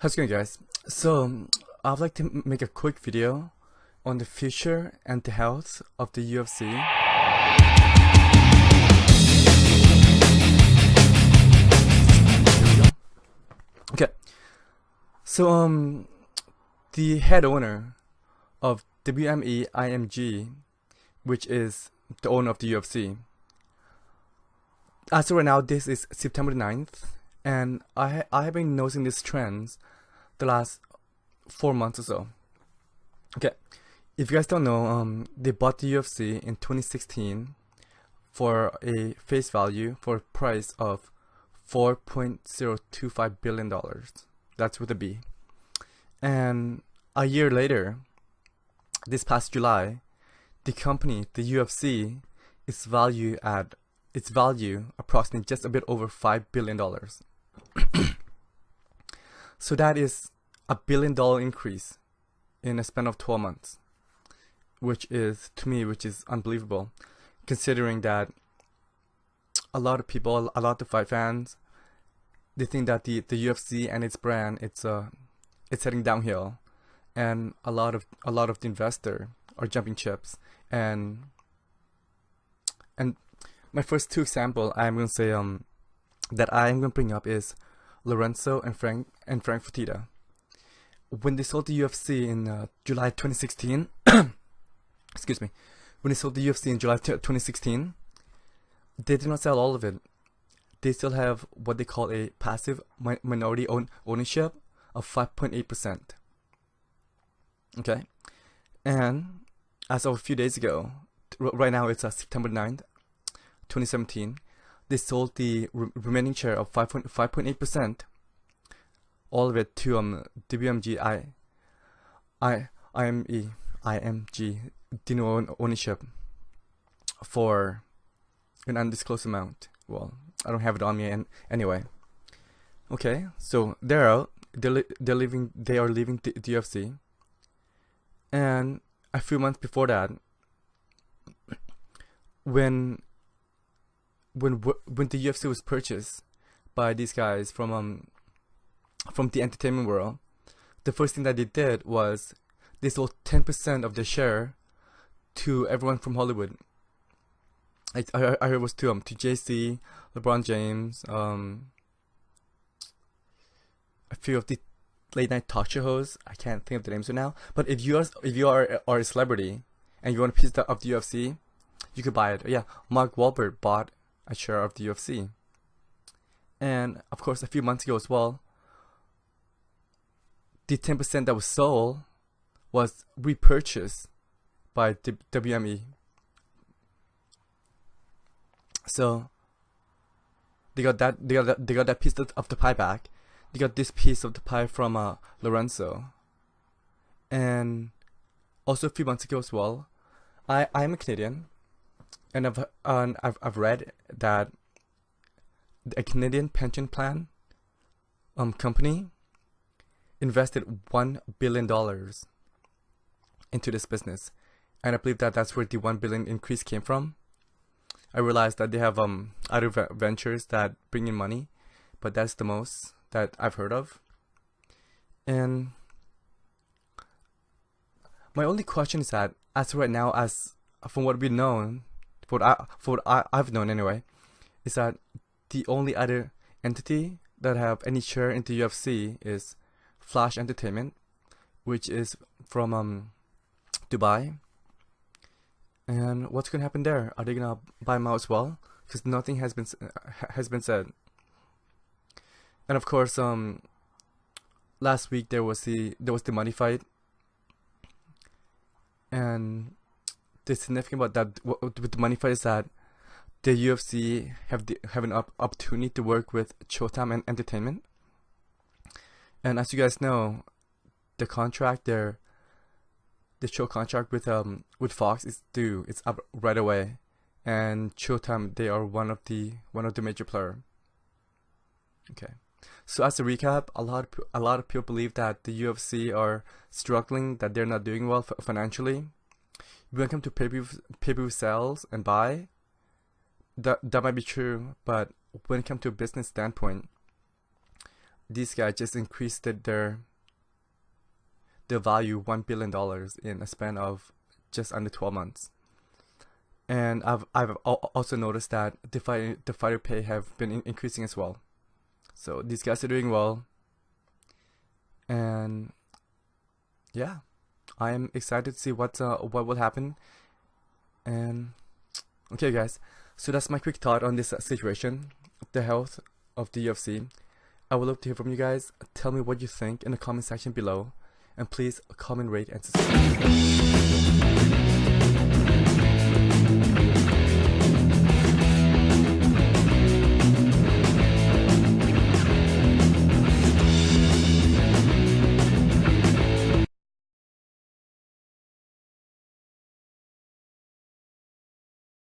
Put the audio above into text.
How's it going, guys? So, I'd like to make a quick video on the future and the health of the UFC. Here we go. Okay. So, the head owner of WME IMG, which is the owner of the UFC. As of right now, this is September 9th, and I have been noticing these trends the last 4 months or so. Okay, if you guys don't know, they bought the UFC in 2016 for a face value for a price of $4.025 billion. That's with a B. And a year later, this past July, the company, the UFC, is valued at approximately just a bit over $5 billion. So that is a $1 billion increase in a span of 12 months, which is, to me, unbelievable, considering that a lot of people, a lot of fight fans, they think that the UFC and its brand, it's heading downhill, and a lot of the investor are jumping ships. And my first two example I'm gonna say that I'm gonna bring up is Lorenzo and Frank Fertitta. When they sold the UFC in July 2016, excuse me, when they sold the UFC in July 2016, they did not sell all of it. They still have what they call a passive minority ownership of 5.8%. Okay, and as of a few days ago, right now it's September 9th, 2017. They sold the remaining share of 5.8%, all of it to WMG IMG Dino ownership for an undisclosed amount. Well, I don't have it on me anyway. Okay, so they're out. They are leaving the UFC, and a few months before that, when the UFC was purchased by these guys from the entertainment world, the first thing that they did was they sold 10% of their share to everyone from Hollywood. I heard it was to JC, LeBron James, a few of the late night talk show hosts. I can't think of the names right now. But if you are a celebrity and you want a piece of the UFC, you could buy it. Yeah, Mark Wahlberg bought a share of the UFC. And of course, a few months ago as well, the 10% that was sold was repurchased by the WME. So they got that piece of the pie back. They got this piece of the pie from Lorenzo. And also a few months ago as well, I'm a Canadian, and I've read that a Canadian pension plan company invested $1 billion into this business, and I believe that that's where the $1 billion increase came from. I realized that they have other ventures that bring in money, but that's the most that I've heard of. And my only question is that, as of right now, as from what we've known, for what I've known anyway, is that the only other entity that have any share into UFC is Flash Entertainment, which is from Dubai. And what's gonna happen there? Are they gonna buy them out as well? Because nothing has been said. And of course, last week there was the money fight, and the significant about that with the money fight is that the UFC have an opportunity to work with Showtime and Entertainment. And as you guys know, the show contract with Fox is due. It's up right away, and Showtime, they are one of the major player. Okay, so as a recap, a lot of people believe that the UFC are struggling, that they're not doing well financially. When it comes to pay-per-view sales and buy, that might be true, but when it comes to a business standpoint, these guys just increased their value $1 billion in a span of just under 12 months. And I've also noticed that the fighter pay have been increasing as well. So these guys are doing well, and yeah, I am excited to see what will happen. And okay, guys, so that's my quick thought on this situation, the health of the UFC. I would love to hear from you guys. Tell me what you think in the comment section below, and please comment, rate, and subscribe.